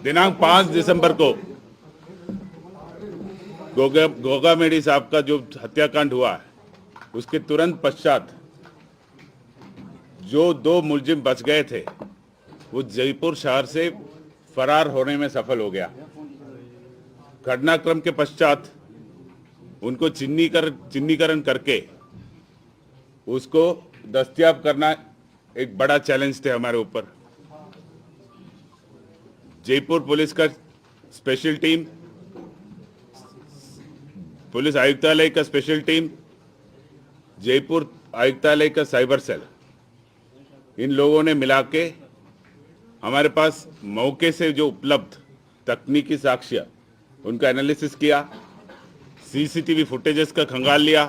दिनांक 5 दिसंबर को गोगा मेडी साहब का जो हत्याकांड हुआ है, उसके तुरंत पश्चात जो 2 मुलजिम बच गए थे वो जयपुर शहर से फरार होने में सफल हो गया। घटनाक्रम के पश्चात उनको चिन्हीकरण करके उसको दस्तयाब करना एक बड़ा चैलेंज थे हमारे ऊपर। जयपुर पुलिस का स्पेशल टीम, पुलिस आयुक्तालय का स्पेशल टीम, जयपुर आयुक्तालय का साइबर सेल, इन लोगों ने मिला के हमारे पास मौके से जो उपलब्ध तकनीकी साक्ष्य उनका एनालिसिस किया, सीसीटीवी फुटेजेस का खंगाल लिया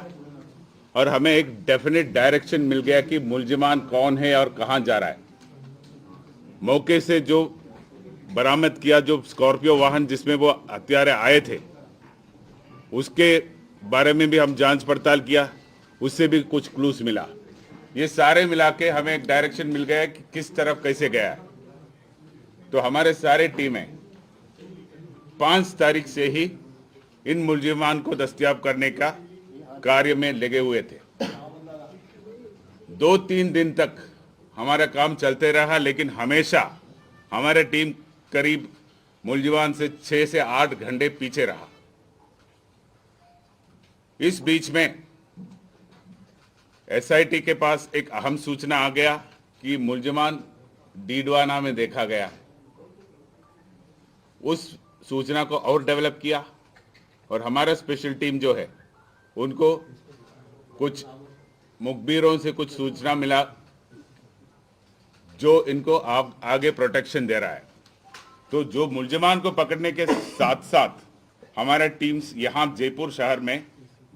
और हमें एक डेफिनेट डायरेक्शन मिल गया कि मुलजिमान कौन है और कहां जा रहा है। मौके से जो बरामद किया, जो स्कॉर्पियो वाहन जिसमें वो हत्यारे आए थे, उसके बारे में भी हम जांच पड़ताल किया, उससे भी कुछ क्लूज मिला। ये सारे मिला के हमें एक डायरेक्शन मिल गया कि किस तरफ कैसे गया है। तो हमारे सारे टीमें 5 तारीख से ही इन मुलजिमान को दस्तयाब करने का कार्य में लगे हुए थे। 2-3 दिन तक हमारा काम चलते रहा, लेकिन हमेशा हमारे टीम करीब मुलजिमान से 6 से 8 घंटे पीछे रहा। इस बीच में एसआईटी के पास एक अहम सूचना आ गया कि मुलजिमान डीडवाना में देखा गया है। उस सूचना को और डेवलप किया और हमारा स्पेशल टीम जो है उनको कुछ मुखबिरों से कुछ सूचना मिला जो इनको आगे प्रोटेक्शन दे रहा है। तो जो मुलजिमान को पकड़ने के साथ साथ हमारा टीम्स यहाँ जयपुर शहर में,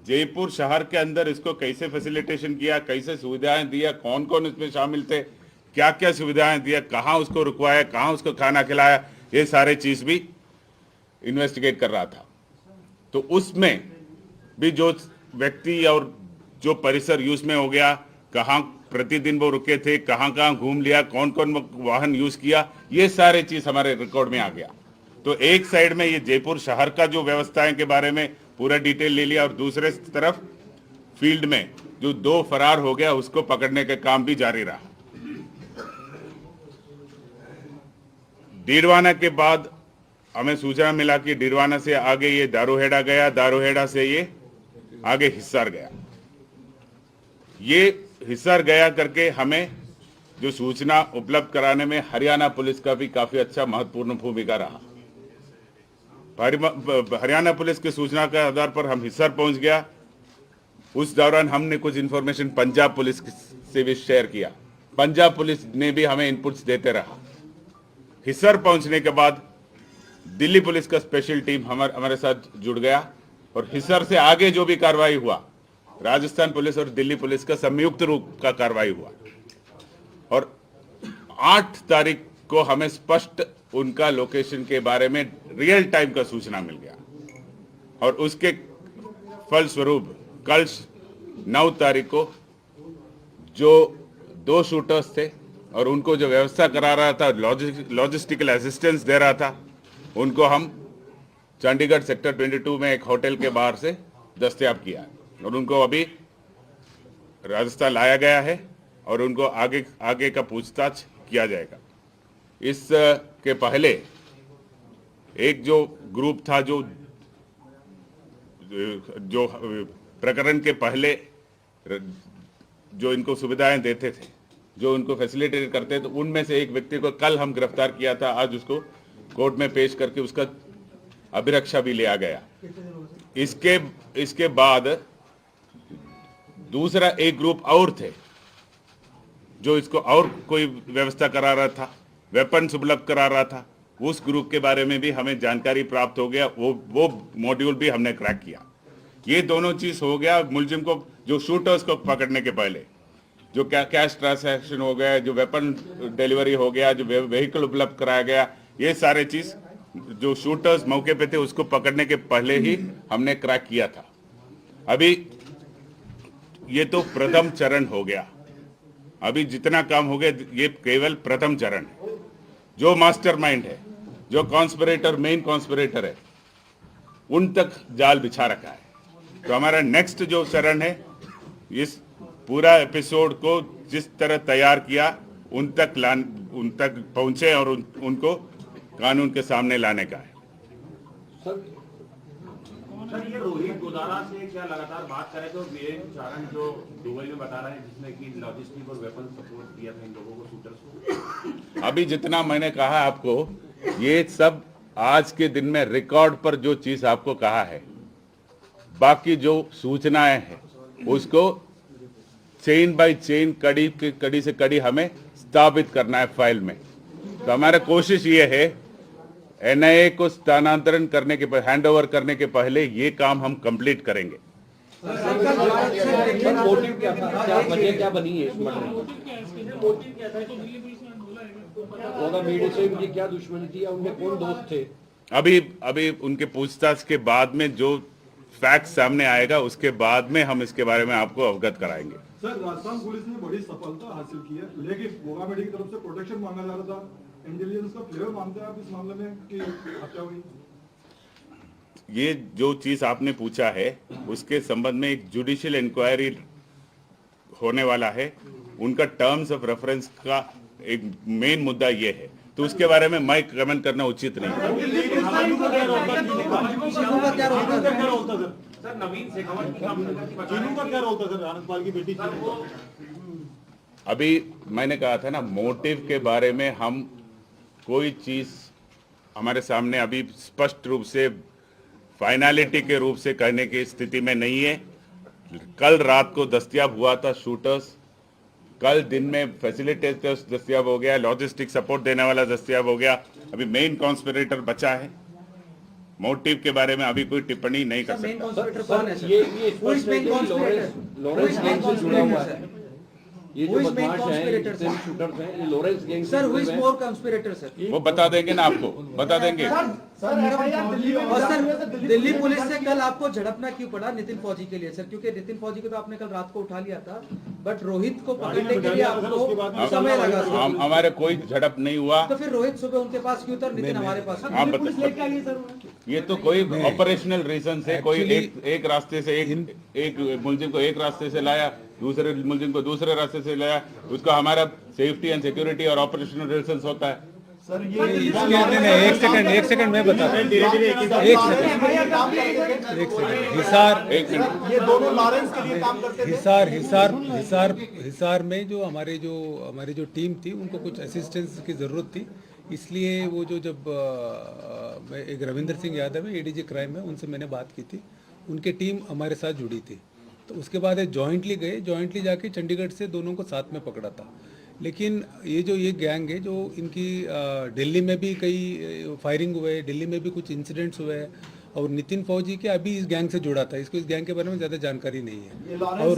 जयपुर शहर के अंदर इसको कैसे फैसिलिटेशन किया, कैसे सुविधाएं दिया, कौन कौन इसमें शामिल थे, क्या क्या सुविधाएं दिया, कहाँ उसको रुकवाया, कहाँ उसको खाना खिलाया, ये सारे चीज भी इन्वेस्टिगेट कर रहा था। तो उसमें भी जो व्यक्ति और जो परिसर यूज में हो गया, कहाँ प्रतिदिन वो रुके थे, कहाँ कहाँ घूम लिया, कौन कौन वाहन यूज किया, ये सारे चीज हमारे रिकॉर्ड में आ गया। तो एक साइड में ये जयपुर शहर का जो व्यवस्थाएं के बारे में पूरा डिटेल ले लिया और दूसरे तरफ फील्ड में जो 2 फरार हो गया उसको पकड़ने का काम भी जारी रहा। डीडवाना के बाद हमें सूचना मिला कि डीडवाना से आगे ये दारूहेड़ा गया, दारूहेड़ा से ये आगे हिसार गया। ये हिसार गया करके हमें जो सूचना उपलब्ध कराने में हरियाणा पुलिस का भी काफी अच्छा महत्वपूर्ण भूमिका रहा। हरियाणा पुलिस की सूचना के आधार पर हम हिसार पहुंच गया। उस दौरान हमने कुछ इंफॉर्मेशन पंजाब पुलिस से भी शेयर किया। पंजाब पुलिस ने भी हमें इनपुट्स देते रहा। हिसार पहुंचने के बाद दिल्ली पुलिस का स्पेशल टीम हमारे साथ जुड़ गया और हिसार से आगे जो भी कार्रवाई हुआ, राजस्थान पुलिस और दिल्ली पुलिस का संयुक्त रूप का कार्रवाई हुआ और 8 तारीख को हमें स्पष्ट उनका लोकेशन के बारे में रियल टाइम का सूचना मिल गया और उसके फलस्वरूप कल 9 तारीख को जो 2 शूटर्स थे और उनको जो व्यवस्था करा रहा था, लॉजिस्टिकल असिस्टेंस दे रहा था, उनको हम चंडीगढ़ सेक्टर 22 में एक होटल के बाहर से दस्तयाब किया और उनको अभी राजस्थान लाया गया है और उनको आगे का पूछताछ किया जाएगा। इस के पहले एक जो ग्रुप था जो प्रकरण के पहले जो इनको सुविधाएं देते थे, जो उनको फैसिलिटेट करते थे, उनमें से एक व्यक्ति को कल हम गिरफ्तार किया था। आज उसको कोर्ट में पेश करके उसका अभिरक्षा भी लिया गया। इसके बाद दूसरा एक ग्रुप और थे जो इसको और कोई व्यवस्था करा रहा था, वेपन्स उपलब्ध करा रहा था। उस ग्रुप के बारे में भी हमें जानकारी प्राप्त हो गया, वो मॉड्यूल भी हमने क्रैक किया। ये दोनों चीज हो गया। मुलजिम को, जो शूटर्स को पकड़ने के पहले जो कैश ट्रांसैक्शन हो गया, जो वेपन डिलीवरी हो गया, जो व्हीकल उपलब्ध कराया गया, ये सारे चीज जो शूटर्स मौके पे थे उसको पकड़ने के पहले ही हमने क्रैक किया था। अभी ये तो प्रथम चरण हो गया। अभी जितना काम हो गया ये केवल प्रथम चरण है। जो मास्टरमाइंड है जो कॉन्स्पिरेटर मेन कॉन्स्पिरेटर है उन तक जाल बिछा रखा है। तो हमारा नेक्स्ट जो चरण है, इस पूरा एपिसोड को जिस तरह तैयार किया उन तक पहुंचे और उनको कानून के सामने लाने का है। सर ये रोहित गोदारा से क्या लगातार बात करें तो वीरेंद्र चारण जो दुबई में बता रहे हैं जिसने कि लॉजिस्टिक और वेपन सपोर्ट दिया था इन लोगों को, शूटर्स को। अभी जितना मैंने कहा आपको, ये सब आज के दिन में रिकॉर्ड पर जो चीज आपको कहा है, बाकी जो सूचनाएं हैं उसको चेन बाय चेन, कड़ी से कड़ी हमें स्थापित करना है फाइल में। तो हमारा कोशिश ये है, एनआईए को स्थानांतरण करने के हैंड ओवर करने के पहले ये काम हम कंप्लीट करेंगे। मोटिव क्या था, क्या वजह क्या बनी है इस मर्डर में? से उनकी क्या दुश्मनी थी या उनके कौन दोस्त थे? अभी उनके पूछताछ के बाद में जो फैक्ट सामने आएगा उसके बाद में हम इसके बारे में आपको अवगत कराएंगे। सर, राजस्थान पुलिस ने बड़ी सफलता हासिल की है, लेकिन मोगामेडी की तरफ से प्रोटेक्शन मांगा जा रहा था। इंटेलिजेंस का फ्लेवर मानते हैं आप इस मामले में कि हत्या हुई? ये जो चीज आपने पूछा है उसके संबंध में एक जुडिशियल इंक्वायरी होने वाला है। उनका टर्म्स ऑफ रेफरेंस का एक मेन मुद्दा ये है, तो उसके बारे में मैं कमेंट करना उचित नहीं है। अभी मैंने कहा था ना, मोटिव के बारे में हम कोई चीज हमारे सामने अभी स्पष्ट रूप से फाइनलिटी के रूप से कहने की स्थिति में नहीं है। कल रात को दस्तयाब हुआ था शूटर्स, कल दिन में फैसिलिटेटर्स दस्तयाब हो गया, लॉजिस्टिक सपोर्ट देने वाला दस्तयाब हो गया, अभी मेन कॉन्स्पिरेटर बचा है। मोटिव के बारे में अभी कोई टिप्पणी नहीं कर सकता। ये जो बदमाश हैं, शूटर्स हैं, ये Lawrence gang sir, who is more conspirator sir? वो बता देंगे ना, आपको बता देंगे। और सर, दिल्ली पुलिस से कल आपको झड़पना क्यों पड़ा नितिन फौजी के लिए सर? क्योंकि नितिन फौजी को तो आपने कल रात को उठा लिया था, बट रोहित को पकड़ने के लिए आपको समय लगा। हमारे कोई झड़प नहीं हुआ। तो फिर रोहित सुबह उनके पास क्यों था, नितिन हमारे पास? आप बताइए। ये तो कोई ऑपरेशनल रीजन से कोई एक रास्ते से एक मुलजिम को एक रास्ते से लाया, दूसरे मुलजिम को दूसरे रास्ते से लाया। उसका हमारा सेफ्टी एंड सिक्योरिटी और ऑपरेशनल रीजन होता है। सर, ये एक सेकंड मैं बता रहा हूं। ये दोनों लॉरेंस के लिए काम करते थे। हिसार में जो हमारी जो टीम थी उनको कुछ असिस्टेंस की जरूरत थी, इसलिए वो जब एक रविंद्र सिंह यादव है एडीजी क्राइम है, उनसे मैंने बात की थी, उनकी टीम हमारे साथ जुड़ी थी। तो उसके बाद जॉइंटली गए, जॉइंटली जाके चंडीगढ़ से दोनों को साथ में पकड़ा था। लेकिन ये गैंग है जो इनकी दिल्ली में भी कई फायरिंग हुए, दिल्ली में भी कुछ इंसिडेंट्स हुए, और नितिन फौजी के अभी इस गैंग से जुड़ा था। इसको इस गैंग के बारे में ज़्यादा जानकारी नहीं है। और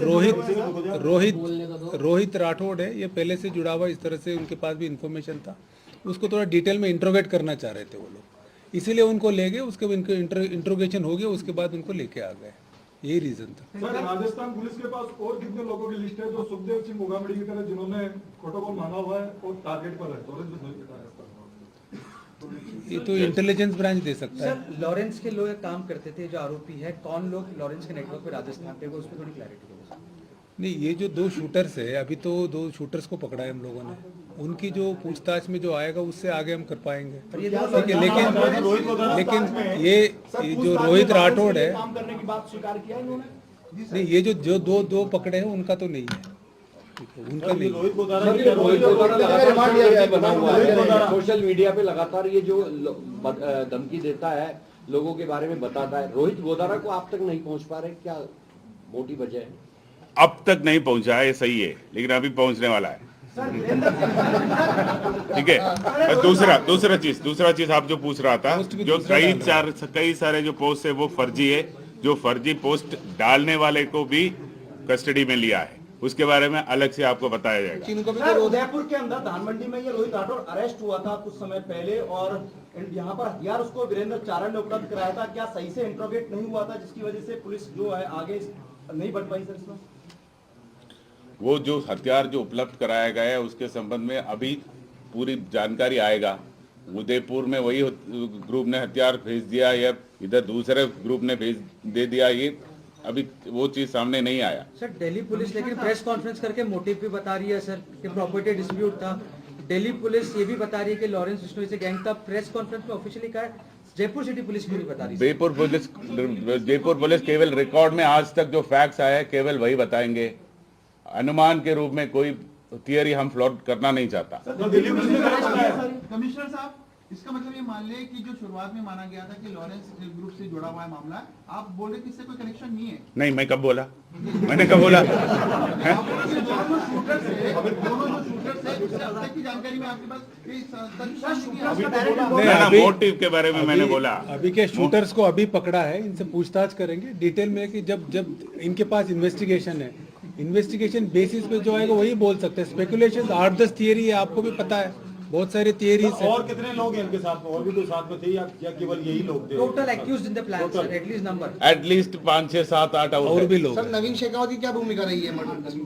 रोहित राठौड़ है, ये पहले से जुड़ा हुआ, इस तरह से उनके पास भी इंफॉर्मेशन था। उसको थोड़ा डिटेल में इंट्रोगेट करना चाह रहे थे वो लोग, इसीलिए उनको ले गए। उसके इंट्रोगेशन हो गया, उसके बाद उनको लेके आ गए, यही रीजन था। सर, राजस्थान पुलिस के पास और कितने लोगों की लिस्ट है जो सुखदेव सिंह मोगामेडी की तरह जिन्होंने प्रोटोकॉल मांगा हुआ है और टारगेट पर है? ये तो इंटेलिजेंस ब्रांच दे सकता है। सर, लॉरेंस के लोग काम करते थे जो आरोपी है, कौन लोग लॉरेंस के नेटवर्क पे राजस्थान पे, उस पर थोड़ी क्लैरिटी दो। नहीं, ये जो 2 शूटर्स है, अभी तो 2 शूटर्स को पकड़ा है हम लोगों ने। उनकी जो पूछताछ में जो आएगा उससे आगे हम कर पाएंगे, ठीक है। लेकिन ये जो रोहित राठौड़ है, काम करने की बात स्वीकार किया इन्होंने? नहीं, ये जो दो पकड़े हैं उनका तो नहीं है, उनका नहीं। सोशल मीडिया पे लगातार ये जो धमकी देता है, लोगों के बारे में बताता है, रोहित गोदारा को आप तक नहीं पहुंच पा रहे, क्या मोटी वजह है? अब तक नहीं पहुंचा है, सही है, लेकिन अभी पहुंचने वाला है, ठीक है। दूसरा चीज आप जो पूछ रहा था, जो कई सारे जो पोस्ट है वो फर्जी है। जो फर्जी पोस्ट डालने वाले को भी कस्टडी में लिया है, उसके बारे में अलग से आपको बताया जाएगा। सर, उदयपुर के अंदर धान मंडी में ये रोहित राठौड़ अरेस्ट हुआ था कुछ समय पहले, और यहाँ पर हथियार उसको वीरेंद्र चारण ने उपलब्ध कराया था। क्या सही से इंट्रोगेट नहीं हुआ था, जिसकी वजह से पुलिस जो है आगे नहीं बढ़ पाई? सर, इसमें वो जो हथियार जो उपलब्ध कराया गया है उसके संबंध में अभी पूरी जानकारी आएगा उदयपुर में वही ग्रुप ने हथियार भेज दिया या इधर दूसरे ग्रुप ने भेज दे दिया, ये अभी वो चीज सामने नहीं आया। सर दिल्ली पुलिस लेकिन प्रेस कॉन्फ्रेंस करके मोटिव भी बता रही है सर कि प्रॉपर्टी डिस्प्यूट था। दिल्ली पुलिस ये भी बता रही है कि लॉरेंस बिश्नोई से गैंग था। प्रेस कॉन्फ्रेंस में ऑफिशियली कहा है, जयपुर सिटी पुलिस क्यों नहीं बता रही? जयपुर पुलिस केवल रिकॉर्ड में आज तक जो फैक्ट्स आए हैं केवल वही बताएंगे। अनुमान के रूप में कोई थियरी हम फ्लोट करना नहीं चाहता। कमिश्नर साहब, इसका मतलब ये मान ले कि जो शुरुआत में माना गया था कि लॉरेंस ग्रुप से जुड़ा हुआ है मामला, आप बोल रहे कि इससे कोई कनेक्शन नहीं है? नहीं, मैं कब बोला? मैंने कब बोला? दोनों शूटर से उससे अब तक की जानकारी में आपके पास मोटिव के बारे में मैंने बोला। अभी के शूटर्स को अभी पकड़ा है, इनसे पूछताछ करेंगे डिटेल में कि जब इनके पास इन्वेस्टिगेशन है, इन्वेस्टिगेशन बेसिस पे जो आएगा वही बोल सकते हैं। स्पेकुलेशन 8-10 थियरी है, आपको भी पता है, बहुत सारे थियरीज है। और कितने लोग हैं इनके साथ में? और भी कोई साथ में थे या केवल यही लोग थे? Total accused in the plan sir, at least number at least 5, 6, 7, 8 और भी लोग सर हैं। नवीन शेखावत की क्या भूमिका रही है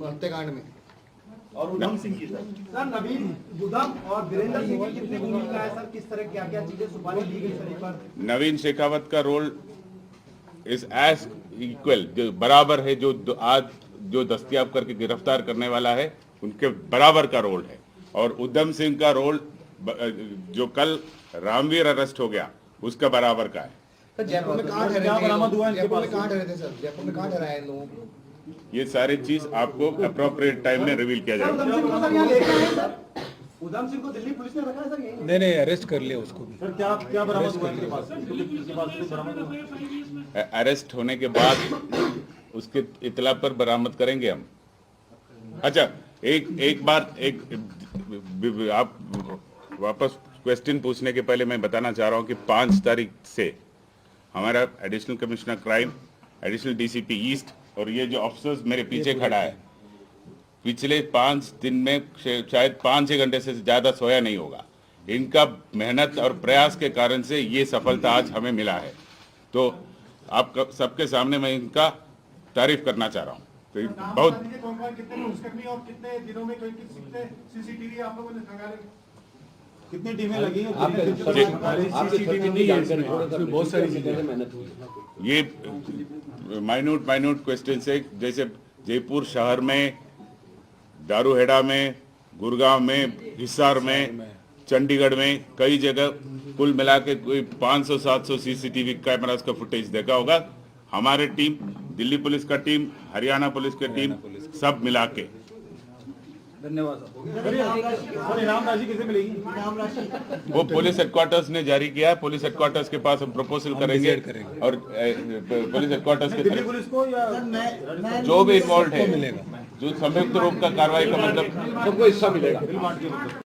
हत्याकांड में? और उधम सिंह की सर नवीन उधम और वीरेंद्र सिंह की कितनी भूमिका है सर? किस तरह क्या क्या चीजें सुपारी ली गई सर? एक बार नवीन शेखावत का रोल इज एज इक्वल, जो बराबर है, जो आज जो दस्तयाब करके गिरफ्तार करने वाला है उनके बराबर का रोल है। और उधम सिंह का रोल जो कल रामवीर अरेस्ट हो गया उसका बराबर का है। सर जयपुर में कहाँ ठहरे थे? जयपुर में कहाँ ठहरे थे सर? जयपुर में कहाँ ठहराए इन लोगों को? ये सारी चीज आपको अप्रोप्रिएट टाइम में रिवील किया जाएगा। उधम सिंह को दिल्ली पुलिस ने रखा है सर यहीं? नहीं, अरेस्ट कर लिया उसको भी। सर क्या बरामद हुआ इनके पास? इनके पास कुछ बरामद हुआ? अरेस्ट होने के बाद उसके इतला पर बरामद करेंगे हम। अच्छा, एक बार आप वापस क्वेश्चन पूछने के पहले मैं बताना चाह रहा हूं कि 5 तारीख से हमारा additional commissioner crime, additional DCP east और ये जो ऑफिसर्स मेरे पीछे खड़ा है, पिछले 5 दिन में शायद 5-6 घंटे से ज्यादा सोया नहीं होगा। इनका मेहनत और प्रयास के कारण से ये सफलता आज हमें मिला है। तो आप सबके सामने मैं इनका तारीफ करना चाह रहा हूँ। तो बहुत कितने पुलिसकर्मी और कितने दिनों में कितने सीसीटीवी आप लोगों ने खंगाले? कितनी टीमें लगी हैं? बहुत सारी चीजें मेहनत हुई। ये माइन्यूट क्वेश्चन से, जैसे जयपुर शहर में, दारूहेड़ा में, गुड़गांव में, हिसार में, चंडीगढ़ में, कई जगह कुल मिला के कोई 500-700 सीसीटीवी कैमरास का फुटेज देखा होगा। हमारे टीम, दिल्ली पुलिस का टीम, हरियाणा पुलिस की टीम, सब मिला के। धन्यवाद सर इनाम राशि किसे मिलेगी? वो पुलिस हेडक्वार्टर्स ने जारी किया है। पुलिस हेडक्वार्टर्स के पास हम प्रपोजल करेंगे और पुलिस हेडक्वार्टर्स के दिल्ली पुलिस को या जो भी इन्वॉल्व है, जो संयुक्त रूप का कार्रवाई का मतलब सबको हिस्सा मिलेगा।